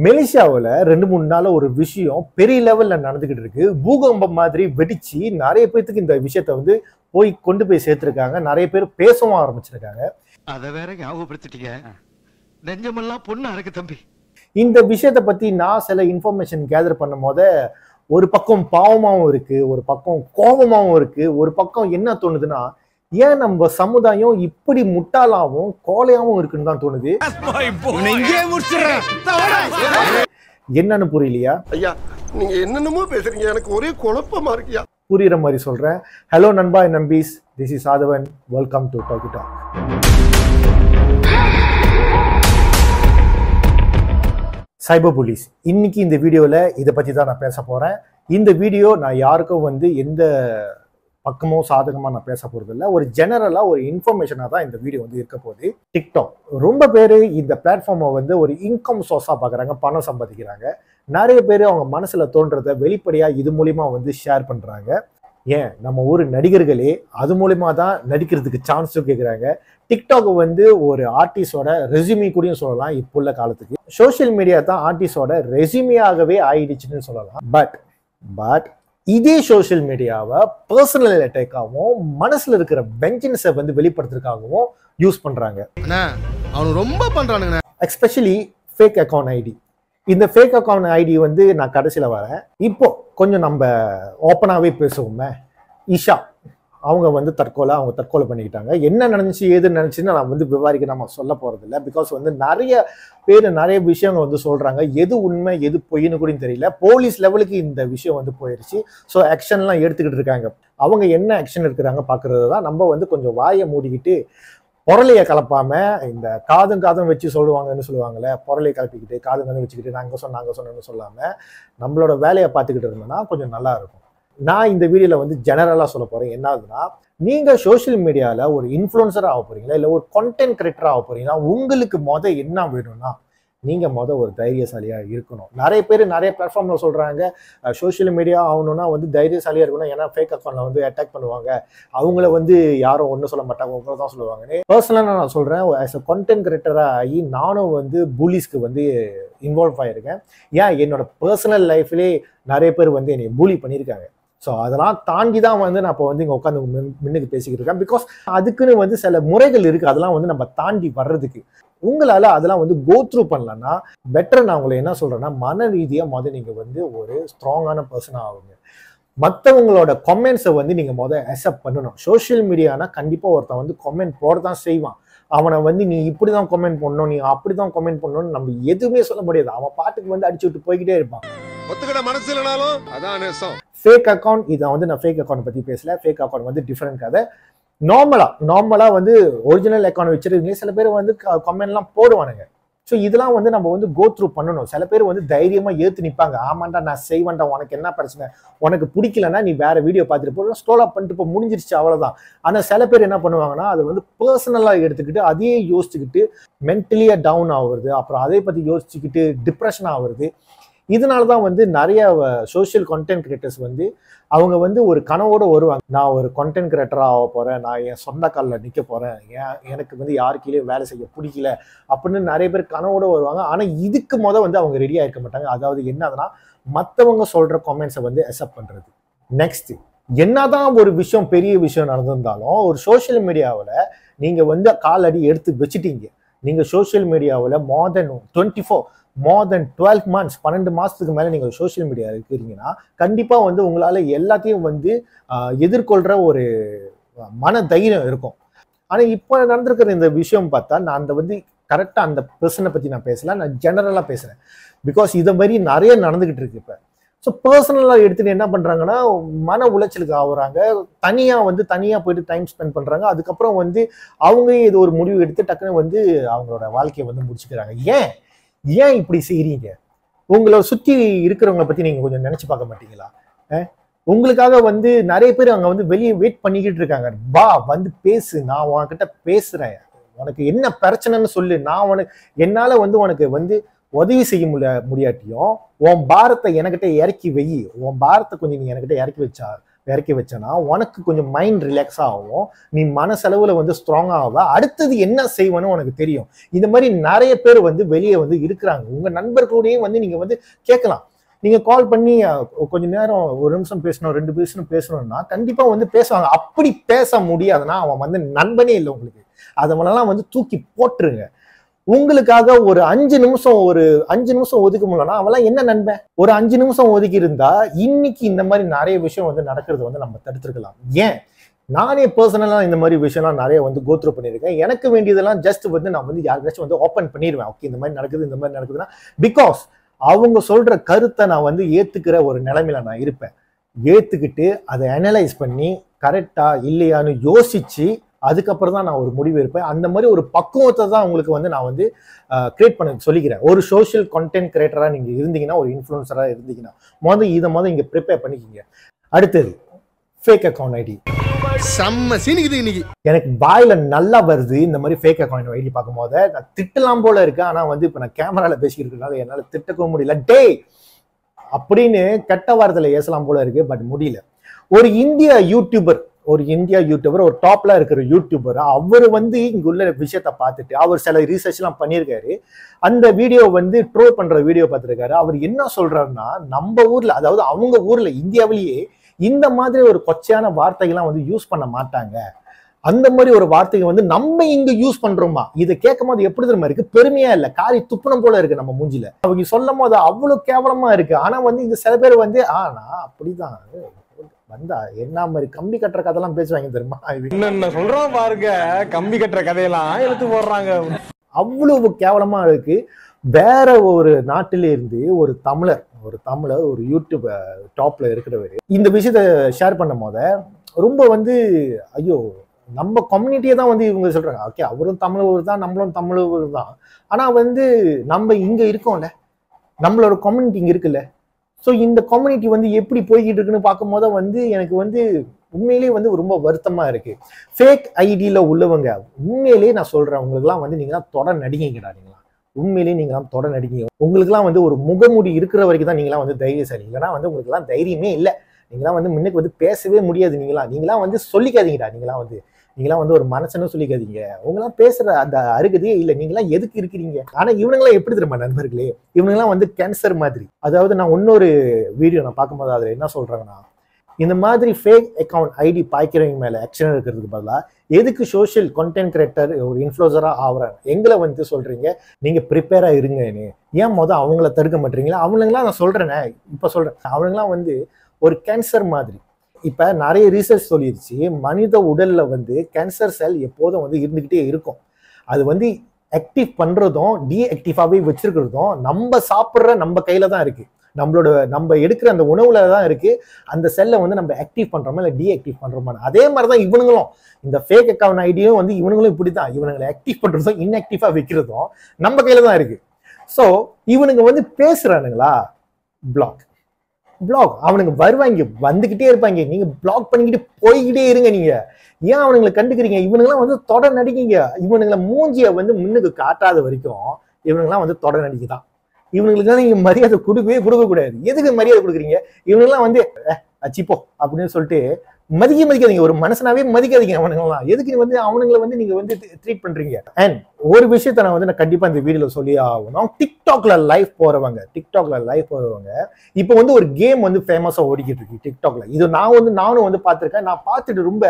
மலேசியாவில் 2-3 நாள் ஒரு விஷயம் பெரிய லெவல்ல நடந்துகிட்டு இருக்கு. பூகம்பம் மாதிரி வெடிச்சு நிறைய பேருக்கு இந்த விஷயத்த வந்து கொண்டு போய் சேர்த்திருக்காங்க. நிறைய பேர் பேசவும் ஆரம்பிச்சிருக்காங்க. அத வேற ஞாபகப்படுத்திட்டீங்க. நெஞ்சமெல்லாம் பொண்ணு அறக்கு தம்பி. இந்த விஷயத்தை பத்தி நான் சில இன்ஃபர்மேஷன் கேதர் பண்ணும் போத ஒரு பக்கம் பாவமாவும் இருக்கு, ஒரு பக்கம் கோபமாவும் இருக்கு, ஒரு பக்கம் என்ன தோணுதுன்னா ஏன் நம்ம சமுதாயம் இப்படி முட்டாளாவும் கோலையாவும் இருக்குன்னு தான் தோணுது. என்னன்னு புரியலையா? ஐயா நீங்க என்னென்னமோ பேசுறீங்க, எனக்கு ஒரே குழப்பமா இருக்கியா. புரியுற மாதிரி சொல்றேன். ஹலோ நண்பா நம்பீஸ், this is Aadhavan. Welcome to talky talk. Cyber police. இன்னைக்கு இந்த வீடியோல இதை பத்தி தான் நான் பேச போறேன். இந்த வீடியோ நான் யாருக்கும் வந்து எந்த பக்கமோ சாதகமா நான் பேச போறது இல்லை. ஒரு ஜெனரலா ஒரு இன்ஃபர்மேஷனா தான் இந்த வீடியோ வந்து இருக்க போகுது. டிக்டாக் ரொம்ப பேரு இந்த பிளாட்ஃபார்மை வந்து ஒரு இன்கம் சோர்ஸா பாக்குறாங்க, பணம் சம்பாதிக்கிறாங்க. நிறைய பேர் அவங்க மனசுல தோன்றதை வெளிப்படையா இது மூலியமா வந்து ஷேர் பண்றாங்க. ஏன் நம்ம ஊர் நடிகர்களே அது மூலியமா தான் நடிக்கிறதுக்கு சான்ஸும் கேட்குறாங்க. டிக்டாக் வந்து ஒரு ஆர்டிஸ்டோட ரெஸ்யூமி கூடயும் சொல்லலாம். இப்போ உள்ள காலத்துக்கு சோசியல் மீடியா தான் ஆர்டிஸ்டோட ரெஸ்யூமியாகவே ஆயிடுச்சுன்னு சொல்லலாம். பட் இதே சோசியல் மீடியாவை பர்சனல் அட்டாக்காகவும் மனசுல இருக்கிற வெஞ்சன்ஸை வந்து வெளிப்படுத்துறதுக்காகவும் யூஸ் பண்றாங்க. அவனு ரொம்ப பண்றானுங்க. Especially fake account ID. இந்த ஃபேக் அக்கௌண்ட் ஐடி வந்து நான் கடைசியில் வரேன். இப்போ கொஞ்சம் நம்ம ஓப்பனாகவே பேசுவோமே. இஷா அவங்க வந்து தற்கொலை பண்ணிக்கிட்டாங்க. என்ன நடந்துச்சு ஏது நடந்துச்சுன்னு நான் வந்து விவாரிக்க நம்ம சொல்ல போறது இல்லை. பிகாஸ் வந்து நிறைய பேர் நிறைய விஷயங்கள் வந்து சொல்றாங்க. எது உண்மை எது பொய்ன்னு கூட தெரியல. போலீஸ் லெவலுக்கு இந்த விஷயம் வந்து போயிடுச்சு. ஸோ ஆக்ஷன்லாம் எடுத்துக்கிட்டு இருக்காங்க. அவங்க என்ன ஆக்ஷன் எடுக்கிறாங்க பார்க்கறது தான். நம்ம வந்து கொஞ்சம் வாயை மூடிக்கிட்டு பொருளையை கலப்பாம இந்த காதும் வச்சு சொல்லுவாங்கல்ல, பொருளையை கலப்பிக்கிட்டு காதும் வச்சுக்கிட்டு நாங்கள் சொன்னேன்னு சொல்லாம நம்மளோட வேலையை பார்த்துக்கிட்டு இருந்தோம்னா கொஞ்சம் நல்லா இருக்கும். நான் இந்த வீடியோல வந்து ஜெனரலா சொல்ல போறேன். என்ன ஆகுதுன்னா, நீங்க சோசியல் மீடியால ஒரு இன்ஃப்ளூயன்சரா ஆக போறீங்களா இல்ல ஒரு கண்டென்ட் கிரியேட்டரா ஆக போறீங்களா, உங்களுக்கு என்ன வேணும்னா நீங்க ஒரு தைரியசாலியா இருக்கணும். நிறைய பேர் நிறைய பிளாட்ஃபார்ம்ல சொல்றாங்க சோசியல் மீடியா ஆகணும்னா வந்து தைரியசாலியா இருக்கணும். ஏன்னா ஃபேக் அக்கௌண்ட்ல வந்து அட்டாக் பண்ணுவாங்க, அவங்கள வந்து யாரும் ஒன்றும் சொல்ல மாட்டாங்க, உங்களை தான் சொல்லுவாங்கன்னு. பர்சனலா நான் சொல்றேன், ஆஸ் அ கண்டென்ட் கிரியேட்டரா ஆகி நானும் வந்து புலிஸ்க்கு வந்து இன்வால்வ் ஆயிருக்கேன். ஏன் என்னோட பர்சனல் லைஃப்லேயே நிறைய பேர் வந்து என்னை பூலி பண்ணியிருக்காங்க. ஸோ அதெல்லாம் தாண்டி தான் வந்து நான் இப்போ வந்து இங்கே உட்காந்து முன்னுக்கு பேசிக்கிட்டு இருக்கேன். பிகாஸ் அதுக்குன்னு வந்து சில முறைகள் இருக்குது. அதெல்லாம் வந்து நம்ம தாண்டி வர்றதுக்கு உங்களால் அதெல்லாம் வந்து கோ த்ரூ பண்ணலன்னா பெட்டர். நான் உங்களை என்ன சொல்கிறேன்னா, மன ரீதியாக நீங்கள் வந்து ஒரு ஸ்ட்ராங்கான பர்சனாக ஆகுங்க. மற்றவங்களோட கமெண்ட்ஸை வந்து நீங்கள் அக்செப்ட் பண்ணணும். சோஷியல் மீடியானா கண்டிப்பாக ஒருத்தன் வந்து கமெண்ட் போட தான் செய்வான். அவனை வந்து நீ இப்படி தான் கமெண்ட் பண்ணணும், நீ அப்படி தான் கமெண்ட் பண்ணணும்னு நம்ம எதுவுமே சொல்ல முடியாது. அவன் பாட்டுக்கு வந்து அடிச்சு விட்டு போய்கிட்டே இருப்பான். ஒத்துக்கிட மனசு இல்லைனாலும் அதான் நேசம். ஃபேக் அக்கௌண்ட், இதை வந்து நான் ஃபேக் அக்கௌண்ட் பற்றி பேசல. ஃபேக் அக்கௌண்ட் வந்து டிஃப்ரெண்ட் கதை. நார்மலா வந்து ஒரிஜினல் அக்கௌண்ட் வச்சிருக்கீங்க. சில பேர் வந்து கமெண்ட்லாம் போடுவானுங்க. ஸோ இதெல்லாம் வந்து நம்ம வந்து கோ த்ரூ பண்ணணும். சில பேர் வந்து தைரியமா ஏற்று நிற்பாங்க. ஆமாண்டா நான் செய்வேன்டா, உனக்கு என்ன பிரச்சனை, உனக்கு பிடிக்கலன்னா நீ வேற வீடியோ பார்த்துட்டு போய் ஸ்டோல் அப் பண்ணிட்டு இப்போ முடிஞ்சிருச்சு அவ்வளோதான். ஆனால் சில பேர் என்ன பண்ணுவாங்கன்னா, அதை வந்து பர்சனலாக எடுத்துக்கிட்டு அதையே யோசிச்சுக்கிட்டு மென்டலியா டவுன் ஆகுறது, அப்புறம் அதை பற்றி யோசிச்சுக்கிட்டு டிப்ரெஷன் ஆகுறது. இதனால தான் வந்து நிறைய சோஷியல் கண்டென்ட் கிரியேட்டர்ஸ் வந்து அவங்க வந்து ஒரு கனவோடு வருவாங்க. நான் ஒரு கண்டென்ட் கிரியேட்டராக ஆக போகிறேன், நான் என் சொந்த காலில் நிற்க போகிறேன், எனக்கு வந்து யாருக்கீழே வேலை செய்ய பிடிக்கல அப்படின்னு நிறைய பேர் கனவோடு வருவாங்க. ஆனால் இதுக்கு வந்து அவங்க ரெடியாக இருக்க மாட்டாங்க. அதாவது என்னதுன்னா, மற்றவங்க சொல்கிற கமெண்ட்ஸை வந்து அக்செப்ட் பண்ணுறது. நெக்ஸ்ட், என்னதான் ஒரு விஷயம் பெரிய விஷயம் நடந்திருந்தாலும் ஒரு சோஷியல் மீடியாவில் நீங்கள் வந்து காலடி எடுத்து வச்சுட்டீங்க. நீங்கள் சோஷியல் மீடியாவில் more than 12 months 12 மாதத்துக்கு மேலே நீங்கள் சோஷியல் மீடியா இருக்கிறீங்கன்னா கண்டிப்பாக வந்து உங்களால் எல்லாத்தையும் வந்து எதிர்கொள்கிற ஒரு மன தைரியம் இருக்கும். ஆனால் இப்போ நடந்திருக்கிற இந்த விஷயம் பார்த்தா நான் வந்து கரெக்டாக அந்த பர்சனை பற்றி நான் பேசல, நான் ஜெனரலாக பேசுகிறேன். பிகாஸ் இதை மாதிரி நிறைய நடந்துக்கிட்டு இருக்கு இப்போ. ஸோ பர்சனலாக எடுத்துகிட்டு என்ன பண்ணுறாங்கன்னா, மன உளைச்சலுக்கு ஆகுறாங்க, தனியாக போயிட்டு டைம் ஸ்பெண்ட் பண்ணுறாங்க. அதுக்கப்புறம் வந்து அவங்க இது ஒரு முடிவு எடுத்து டக்குன்னு வந்து அவங்களோட வாழ்க்கையை வந்து முடிச்சுக்கிறாங்க. ஏன் இப்படி செய்கிறீங்க? உங்களை சுற்றி இருக்கிறவங்களை பற்றி நீங்கள் கொஞ்சம் நினச்சி பார்க்க மாட்டீங்களா? உங்களுக்காக வந்து நிறைய பேர் அங்கே வந்து வெளியே வெயிட் பண்ணிக்கிட்டு இருக்காங்க. வந்து பேசு, நான் உன்கிட்ட பேசுகிறேன், உனக்கு என்ன பிரச்சனைன்னு சொல்லு, என்னால் வந்து உனக்கு வந்து உதவி செய்ய முடியாட்டியும் உன் பாரத்தை என்கிட்ட இறக்கி வை, உன் பாரத்தை கொஞ்சம் நீ என்கிட்ட இறக்கி இறக்கி வச்சேன்னா உனக்கு கொஞ்சம் மைண்ட் ரிலாக்ஸ் ஆகும், நீ மனசளவுல வந்து ஸ்ட்ராங் ஆக அடுத்தது என்ன செய்வேன்னு உனக்கு தெரியும். இந்த மாதிரி நிறைய பேர் வந்து வெளியே வந்து இருக்கிறாங்க. உங்க நண்பர்களோடையும் வந்து நீங்க வந்து கேட்கலாம். நீங்க கால் பண்ணி கொஞ்ச நேரம் 1 நிமிஷம் பேசணும் 2 நிமிஷம் பேசணும்னா கண்டிப்பா வந்து பேசுவாங்க. அப்படி பேச முடியாதுன்னா அவன் வந்து நண்பனே இல்லை உங்களுக்கு. அதெல்லாம் வந்து தூக்கி போட்டுருங்க. உங்களுக்காக ஒரு 5 நிமிஷம் ஒதுக்க முடியலன்னா அவெல்லாம் என்ன நண்பன்? ஒரு 5 நிமிஷம் ஒதுக்கி இருந்தா இன்னைக்கு இந்த மாதிரி நிறைய விஷயம் வந்து நடக்கிறது வந்து நம்ம தடுத்துருக்கலாம். ஏன் நானே பர்சனலா இந்த மாதிரி விஷயம்லாம் நிறைய வந்து கோத்ரூ பண்ணியிருக்கேன். எனக்கு வேண்டியதெல்லாம் ஜஸ்ட் வந்து நான் வந்து யாருக்காச்சும் வந்து ஓப்பன் பண்ணிடுவேன். ஓகே இந்த மாதிரி நடக்குதுன்னா பிகாஸ் அவங்க சொல்ற கருத்தை நான் வந்து ஏத்துக்கிற ஒரு நிலைமையில நான் இருப்பேன். ஏத்துக்கிட்டு அதை அனலைஸ் பண்ணி கரெக்டா இல்லையான்னு யோசிச்சு அதுக்கப்புறம் தான் நான் ஒரு முடிவு இருப்பேன். அந்த மாதிரி ஒரு பக்குவத்தை தான் உங்களுக்கு வந்து நான் வந்து கிரியேட் பண்ண சொல்லிக்கிறேன். ஒரு சோஷியல் கண்டென்ட் கிரியேட்டரா நீங்க இருந்தீங்கன்னா, ஒரு இன்ஃப்ளூயன்சரா இருந்தீங்கன்னா இதை இங்க ப்ரிப்பேர் பண்ணிக்கிங்க. அடுத்தது ஃபேக் அக்கௌண்ட் ஐடி. செம்ம சீனிக்குது இன்னைக்கு. எனக்கு வாயில நல்லா வருது இந்த மாதிரி ஃபேக் அக்கௌண்ட் ஐடி பார்க்கும்போது. நான் திட்டலாம் போல இருக்கேன். ஆனா வந்து இப்ப நான் கேமரால பேசிக்கிட்டு இருக்கனால என்னால திட்டக்கவும் முடியல. டே அப்படின்னு கெட்ட வார்த்தையில ஏசலாம் போல இருக்கு, பட் முடியல. ஒரு இந்தியா யூடியூபர் ஒரு டாப்ல இருக்கிற யூடியூபர், அவர் வந்து இங்க உள்ள விஷயத்த பார்த்துட்டு அவர் சில ரிசர்ச் எல்லாம் பண்ணியிருக்காரு. அந்த வீடியோ வந்து ட்ரோல் பண்ற வீடியோ பார்த்திருக்காரு. அவர் என்ன சொல்றாருன்னா, நம்ம ஊர்ல, அதாவது அவங்க ஊர்ல இந்தியாவிலேயே இந்த மாதிரி ஒரு கொச்சையான வார்த்தைகள்லாம் வந்து யூஸ் பண்ண மாட்டாங்க. அந்த மாதிரி ஒரு வார்த்தைகள் வந்து நம்ம இங்க யூஸ் பண்றோமா? இதை கேட்கும் போது எப்படி தெரியுமா இருக்கு? பெருமையா இல்ல, காரி துப்புனம் போல இருக்கு நம்ம மூஞ்சில. அவங்க சொல்லும் போது அவ்வளவு கேவலமா இருக்கு. ஆனா வந்து இங்க சில பேர் வந்து நான் அப்படிதான் வந்தா என்ன மாதிரி கம்பி கட்டுற கதையெல்லாம் பேசுவாங்க தெரியுமா? என்ன சொல்றோம் பாருங்க, கம்பி கட்டுற கதையெல்லாம் எடுத்து போடுறாங்க. அவ்வளவு கேவலமா இருக்கு. வேற ஒரு நாட்டில இருந்து ஒரு தமிழர் ஒரு யூடியூப் டாப்ல இருக்கிறவர் இந்த விஷயத்த ஷேர் பண்ணும் போத ரொம்ப வந்து ஐயோ, நம்ம கம்யூனிட்டியை தான் வந்து இவங்க சொல்றாங்க. ஓகே, அவரும் தமிழர் தான், நம்மளும் தமிழர் தான். ஆனா வந்து நம்ம இங்க இருக்கோம்ல, நம்மளோட கம்யூனிட்டி இங்க இருக்குல்ல. ஸோ இந்த கம்யூனிட்டி வந்து எப்படி போய்கிட்டு இருக்குன்னு பார்க்கும் போது வந்து எனக்கு வந்து உண்மையிலேயே வந்து ரொம்ப வருத்தமா இருக்கு. ஃபேக் ஐடியில உள்ளவங்க உண்மையிலேயே நான் சொல்றேன், உங்களுக்குலாம் வந்து நீங்களாம் தொடர் நடிகைங்கடா. உண்மையிலேயே நீங்களாம் தொடர் நடிகை. உங்களுக்குலாம் வந்து ஒரு முகமூடி இருக்கிற வரைக்கும் தான் நீங்களாம் வந்து தைரியசாலி. இல்லைன்னா வந்து உங்களுக்குலாம் தைரியமே இல்லை. நீங்களாம் வந்து முன்னுக்கு வந்து பேசவே முடியாது. நீங்களாம் வந்து சொல்லிக்காதீங்கடா. நீங்களாம் வந்து ஒரு மனசன்னு சொல்லிக்காதீங்க. உங்களாம் பேசுற அந்த அருகதையே இல்லை. நீங்களாம் எதுக்கு இருக்கிறீங்க? ஆனா இவனுங்களாம் எப்படி தெரியுமா நண்பர்களே, இவனுங்களாம் வந்து கேன்சர் மாதிரி. அதாவது நான் இன்னொரு வீடியோ நான் பார்க்கும்போது அதுல என்ன சொல்றாங்கன்னா, இந்த மாதிரி ஃபேக் அக்கௌண்ட் ஐடி பாய்க்கிறவங்க மேல ஆக்ஷன் இருக்கிறதுக்கு பதிலாக எதுக்கு சோஷியல் கண்டென்ட் கிரியேட்டர் ஒரு இன்ஃப்ளூயன்சரா ஆகுறாங்க எங்களை வந்து சொல்றீங்க, நீங்க ப்ரிப்பேரா இருங்க. ஏன் அவங்கள தடுக்க மாட்டீங்களா? அவனுங்களாம் நான் சொல்றேனே, இப்ப சொல்றேன், அவனுங்களாம் வந்து ஒரு கேன்சர் மாதிரி. இப்ப நிறைய ரிசர்ச் சொல்லிடுச்சு, மனித உடல்ல வந்து கேன்சர் செல் எப்போதும் வந்து இருந்துகிட்டே இருக்கும். அது வந்து ஆக்டிவ் பண்றதும் டீஆக்டிவாவே வச்சிருக்கிறதும் நம்ம சாப்பிட்ற நம்ம கையில தான் இருக்கு. நம்ம எடுக்கிற அந்த உணவுல தான் இருக்கு. அந்த செல்லை வந்து நம்ம ஆக்டிவ் பண்றோமா இல்லை டீஆக்டிவ் பண்றோமா? அதே மாதிரிதான் இவனுங்களும், இந்த ஃபேக் அக்கௌண்ட் ஐடியும் வந்து இவனுங்களும் இப்படித்தான். இவனுங்களை ஆக்டிவ் பண்றதும் இன்ஆக்டிவா வைக்கிறதும் நம்ம கையில தான் இருக்கு. ஸோ இவனுங்க வந்து பேசுறானுங்களா, பிளாக் அவனுங்க வருவாங்க, வந்துகிட்டே இருப்பாங்க. நீங்க பிளாக் பண்ணிக்கிட்டு போய்கிட்டே இருங்க. நீங்க ஏன் அவனுங்களை கண்டுக்கிறீங்க? இவனுங்கெல்லாம் வந்து தொடர் நடிக்கீங்க. இவனுங்களை மூஞ்சிய வந்து முன்னுக்கு காட்டாத வரைக்கும் இவனுங்கெல்லாம் வந்து தொடர் நடிக்கதான். இவனுங்களுக்குலாம் நீங்க மரியாதை கொடுக்க கூடாது. எதுக்கு மரியாதை கொடுக்குறீங்க? இவனுங்கெல்லாம் வந்து அச்சிப்போ அப்படின்னு சொல்லிட்டு மதிக்காதீங்க. ஒரு மனுஷனாவே மதிக்காதீங்க. அவனுங்கெல்லாம் எதுக்கு வந்து அவனுங்களை வந்து நீங்க வந்து ட்ரீட் பண்றீங்க? அண்ட் ஒரு விஷயத்த நான் கண்டிப்பா இந்த வீடியோல சொல்லி ஆகணும். டிக்டாக்ல லைவ் போறவங்க இப்போ வந்து ஒரு கேம் வந்து ஃபேமஸா ஓடிக்கிட்டு இருக்கு டிக்டாக்ல. இது நானும் வந்து பார்த்திருக்கேன். நான் பார்த்துட்டு ரொம்ப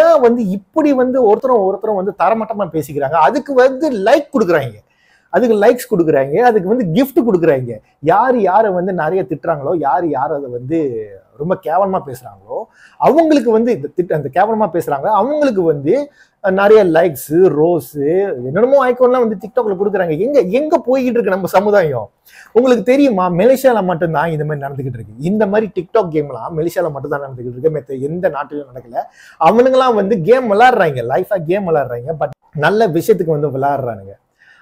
ஏன் வந்து இப்படி வந்து ஒருத்தரும் வந்து தரமட்டமா பேசிக்கிறாங்க. அதுக்கு வந்து லைக் கொடுக்குறாங்க, அதுக்கு லைக்ஸ் கொடுக்குறாங்க, அதுக்கு வந்து கிஃப்ட் கொடுக்குறாங்க. யாரை வந்து நிறைய திட்டுறாங்களோ, யாரை அதை வந்து ரொம்ப கேவலமா பேசுறாங்களோ அவங்களுக்கு வந்து அந்த கேவலமா பேசுறாங்க அவங்களுக்கு வந்து நிறைய லைக்ஸ், ரோஸ், என்னென்னமோ ஐக்கோன்லாம் வந்து டிக்டாக்ல கொடுக்குறாங்க. எங்க போய்கிட்டு இருக்கு நம்ம சமுதாயம்? உங்களுக்கு தெரியுமா? மலேசியால மட்டும்தான் இந்த மாதிரி நடந்துகிட்டு இருக்கு. இந்த மாதிரி டிக்டாக் கேம்லாம் மலேசியால மட்டும் தான் நடந்துகிட்டு இருக்கு, மற்ற எந்த நாட்டிலும் நடக்கல. அவனுங்களாம் வந்து கேம் விளையாடுறாங்க, லைஃபா கேம் விளையாடுறாங்க, பட் நல்ல விஷயத்துக்கு வந்து விளையாடுறானுங்க.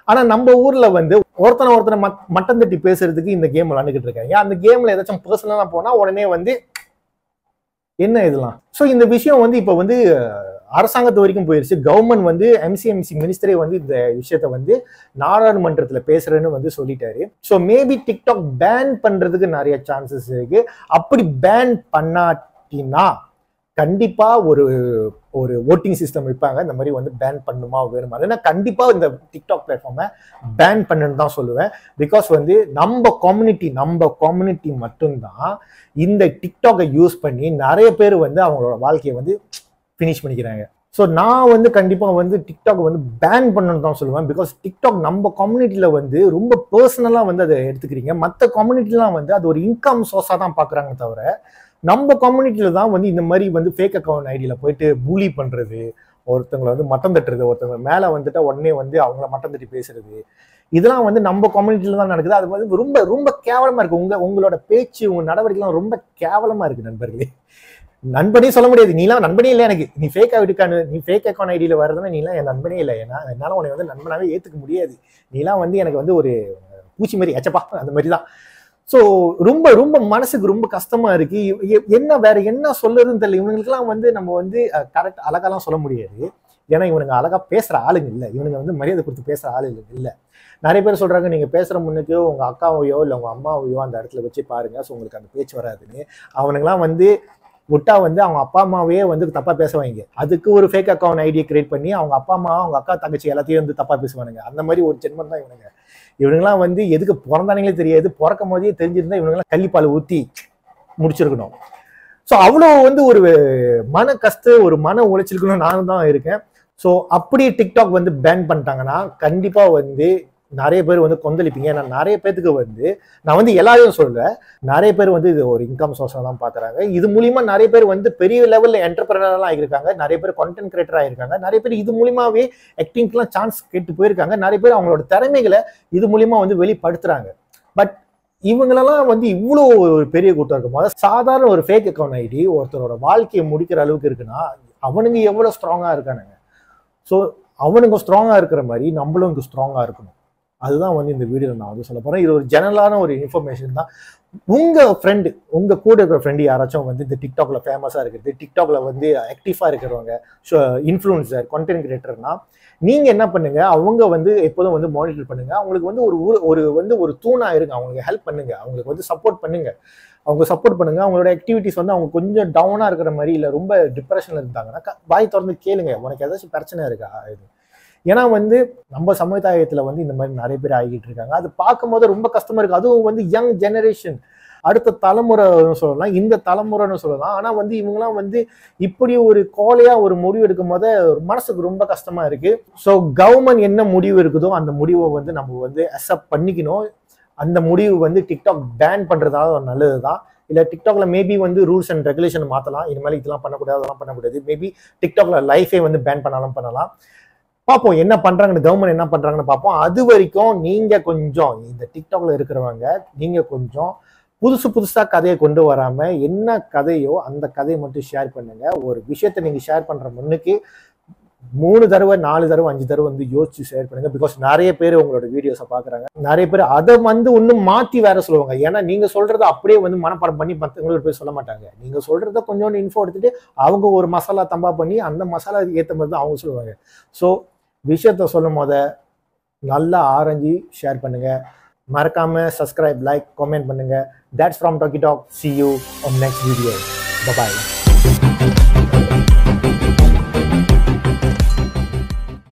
ஆனா நம்ம ஊர்ல வந்து ஒருத்தனை மட்டம் தட்டி பேசுறதுக்கு இந்த கேம் விளையாண்டுகிட்டு இருக்காங்க. அந்த கேம்ல ஏதாச்சும் பர்சனலா போனா உடனே வந்து என்ன இதெல்லாம். ஸோ இந்த விஷயம் வந்து இப்ப வந்து அரசாங்கத்து வரைக்கும் போயிருச்சு. கவர்மெண்ட் வந்து எம்சிஎம்சி மினிஸ்டரே வந்து இந்த விஷயத்த வந்து நாடாளுமன்றத்துல பேசுறேன்னு வந்து சொல்லிட்டாரு. ஸோ மேபி டிக்டாக் பேன் பண்றதுக்கு நிறைய சான்சஸ் இருக்கு. அப்படி பேன் பண்ணாட்டினா கண்டிப்பா ஒரு ஒரு ஓட்டிங் சிஸ்டம் வைப்பாங்க, இந்த மாதிரி வந்து பேன் பண்ணுமா வேணுமா. ஏன்னா கண்டிப்பா இந்த டிக்டாக் பிளாட்ஃபார்மை பேன் பண்ணுன்னு தான் சொல்லுவேன். பிகாஸ் வந்து நம்ம கம்யூனிட்டி மட்டும்தான் இந்த டிக்டாக்கை யூஸ் பண்ணி நிறைய பேர் வந்து அவங்களோட வாழ்க்கையை வந்து ஃபினிஷ் பண்ணிக்கிறாங்க. ஸோ நான் வந்து கண்டிப்பாக வந்து டிக்டாக் வந்து பேன் பண்ணணும்னு தான் சொல்லுவேன். பிகாஸ் டிக்டாக் நம்ம கம்யூனிட்டியில் வந்து ரொம்ப பர்சனலாக வந்து அதை எடுத்துக்கிறீங்க. மற்ற கம்யூனிட்டிலாம் வந்து அது ஒரு இன்கம் சோர்ஸாக தான் பார்க்குறாங்க தவிர, நம்ம கம்யூனிட்டியில் தான் வந்து இந்த மாதிரி வந்து ஃபேக் அக்கௌண்ட் ஐடியில் போயிட்டு பூலி பண்ணுறது, ஒருத்தங்களை வந்து மட்டம் தட்டுறது, ஒருத்தவங்க மேலே வந்துட்டா உடனே வந்து அவங்கள மட்டம் தட்டி பேசுறது, இதெல்லாம் வந்து நம்ம கம்யூனிட்டியில் தான் நடக்குது. அது வந்து ரொம்ப ரொம்ப கேவலமாக இருக்குது. உங்களோட பேச்சு, உங்கள் நடவடிக்கைலாம் ரொம்ப கேவலமாக இருக்குது நண்பர்களே. நண்பனே சொல்ல முடியாது, நீலாம் நண்பனே இல்லை எனக்கு. நீ ஃபேக் அக்கௌண்ட் ஐடியில் வரதுன்னா நீலாம் என் நண்பனே இல்லை. ஏன்னா என்னால் உன்னை வந்து நண்பனாவே ஏற்றுக்க முடியாது. நீலாம் வந்து எனக்கு வந்து ஒரு பூச்சி மாதிரி எச்சப்பா அந்த மாதிரி தான். ஸோ ரொம்ப ரொம்ப மனசுக்கு ரொம்ப கஷ்டமா இருக்கு. வேற என்ன சொல்லுறதுன்னு தெரியல. இவங்களுக்குலாம் வந்து நம்ம வந்து கரெக்ட் அழகாலாம் சொல்ல முடியாது. ஏன்னா இவனுங்க அழகா பேசுற ஆளுங்க இல்லை. இவனுங்க வந்து மரியாதை கொடுத்து பேசுற ஆளுங்க இல்லை. நிறைய பேர் சொல்றாங்க, நீங்க பேசுற முன்னுக்கு உங்க அக்காவையோ இல்லை உங்க அம்மாவையோ அந்த இடத்துல வச்சு பாருங்க, ஸோ உங்களுக்கு அந்த பேச்சு வராதுன்னு. அவனுங்களாம் வந்து விட்டா வந்து அவங்க அப்பா அம்மாவே வந்து தப்பா பேசுவாங்க. அதுக்கு ஒரு ஃபேக் அக்கௌண்ட் ஐடியை கிரியேட் பண்ணி அவங்க அப்பா அம்மா, அவங்க அக்கா தங்கச்சி எல்லாத்தையும் வந்து தப்பா பேசுவானுங்க. அந்த மாதிரி ஒரு ஜென்மம் தான் இவனுங்க. இவனுங்களாம் வந்து எதுக்கு பிறந்தானங்களே தெரியாது. பிறக்கும் போதே தெரிஞ்சிருந்தா இவனுங்களாம் கள்ளிப்பால் ஊற்றி முடிச்சிருக்கணும். ஸோ அவ்வளோ வந்து ஒரு ஒரு மன உளைச்சலுக்குன்னு நானும் தான் இருக்கேன். ஸோ அப்படி டிக்டாக் வந்து பேன் பண்ணிட்டாங்கன்னா கண்டிப்பாக வந்து நிறைய பேர் வந்து கொந்தளிப்பீங்க. ஏன்னா நிறைய பேருக்கு வந்து நான் வந்து எல்லாரையும் சொல்ல, நிறைய பேர் வந்து இது ஒரு இன்கம் சோர்ஸாக தான் பார்க்குறாங்க. இது மூலிமா நிறைய பேர் வந்து பெரிய லெவலில் என்டர்பிரனர்லாம் ஆகியிருக்காங்க. நிறைய பேர் கண்டென்ட் கிரியேட்டர் ஆகியிருக்காங்க. நிறைய பேர் இது மூலியமாவே ஆக்டிங்க்குலாம் சான்ஸ் கேட்டு போயிருக்காங்க. நிறைய பேர் அவங்களோட திறமைகளை இது மூலிமா வந்து வெளிப்படுத்துறாங்க. பட் இவங்களெல்லாம் வந்து இவ்வளோ ஒரு பெரிய கூட்டம் இருக்கும் போது, சாதாரண ஒரு ஃபேக் அக்கௌண்ட் ஐடி ஒருத்தரோட வாழ்க்கையை முடிக்கிற அளவுக்கு இருக்குன்னா அவனுங்க எவ்வளோ ஸ்ட்ராங்காக இருக்கானுங்க. ஸோ அவனுங்க ஸ்ட்ராங்காக இருக்கிற மாதிரி நம்மளும் இங்கே ஸ்ட்ராங்காக இருக்கணும். அதுதான் வந்து இந்த வீடியோவில் நான் வந்து சொல்ல போகிறேன். இது ஒரு ஜெனரலான ஒரு இன்ஃபர்மேஷன் தான். உங்கள் கூட இருக்கிற ஃப்ரெண்டு யாராச்சும் வந்து இந்த டிக்டாக்ல ஃபேமஸாக இருக்கிறது, டிக்டாக்ல வந்து ஆக்டிவாக இருக்கிறவங்க, இன்ஃப்ளூயன்சர், கண்டென்ட் கிரியேட்டர்னா நீங்கள் என்ன பண்ணுங்க, அவங்க வந்து எப்போதும் வந்து மானிட்டர் பண்ணுங்க. அவங்களுக்கு வந்து ஒரு தூணாக இருங்க. அவங்களுக்கு ஹெல்ப் பண்ணுங்க, அவங்களுக்கு வந்து சப்போர்ட் பண்ணுங்க. அவங்களோட ஆக்டிவிட்டிஸ் வந்து அவங்க கொஞ்சம் டவுனாக இருக்கிற மாதிரி இல்லை ரொம்ப டிப்ரெஷனில் இருந்தாங்கன்னா வாய் திறந்து கேளுங்க, உனக்கு ஏதாச்சும் பிரச்சனை இருக்கா இது. ஏன்னா வந்து நம்ம சமுதாயத்தில் வந்து இந்த மாதிரி நிறைய பேர் ஆகிட்டு இருக்காங்க. அது பார்க்கும்போது ரொம்ப கஷ்டமா இருக்கு. அதுவும் வந்து யங் ஜெனரேஷன், அடுத்த தலைமுறைன்னு சொல்லலாம், இந்த தலைமுறைன்னு சொல்லலாம். ஆனால் வந்து இவங்கெல்லாம் வந்து இப்படி ஒரு கோலையாக ஒரு முடிவு எடுக்கும் போது மனசுக்கு ரொம்ப கஷ்டமா இருக்கு. ஸோ கவர்மெண்ட் என்ன முடிவு இருக்குதோ அந்த முடிவை வந்து நம்ம வந்து அக்செப்ட் பண்ணிக்கணும். அந்த முடிவு வந்து டிக்டாக் பேன் பண்ணுறதால நல்லது தான். இல்லை டிக்டாக்ல மேபி வந்து ரூல்ஸ் அண்ட் ரெகுலேஷன் மாற்றலாம். இனிமேல் இதெல்லாம் பண்ணக்கூடாது, அதெல்லாம் பண்ணக்கூடாது. மேபி டிக்டாக்ல லைஃபே வந்து பேன் பண்ணலாம். பார்ப்போம் என்ன பண்றாங்கன்னு, கவர்மெண்ட் என்ன பண்றாங்கன்னு பார்ப்போம். அது வரைக்கும் நீங்க கொஞ்சம் இந்த டிக்டாக்ல இருக்கிறவங்க நீங்க கொஞ்சம் புதுசா கதையை கொண்டு வராம என்ன கதையோ அந்த கதையை மட்டும் ஷேர் பண்ணுங்க. ஒரு விஷயத்தை நீங்க ஷேர் பண்ற முன்னுக்கு 3 தடவை 4 தடவை 5 தடவை வந்து யோசிச்சு ஷேர் பண்ணுங்க. பிகாஸ் நிறைய பேர் உங்களோட வீடியோஸை பாக்குறாங்க. நிறைய பேர் அதை வந்து இன்னும் மாத்தி வேற சொல்லுவாங்க. ஏன்னா நீங்க சொல்றத அப்படியே வந்து மனப்பாடம் பண்ணி மற்றவங்களுக்கு போய் சொல்ல மாட்டாங்க. நீங்க சொல்றத கொஞ்சோண்டு இன்ஃபோ எடுத்துட்டு அவங்க ஒரு மசாலா தம்பா பண்ணி அந்த மசாலா ஏற்ற மாதிரி தான் அவங்க சொல்லுவாங்க. ஸோ விஷயத்த சொல்லும் போத நல்லா ஆராய்ஞ்சு ஷேர் பண்ணுங்க. மறக்காம சப்ஸ்கிரைப், லைக், கமெண்ட் பண்ணுங்க. That's from Talkie Talk. See you on next video. Bye bye.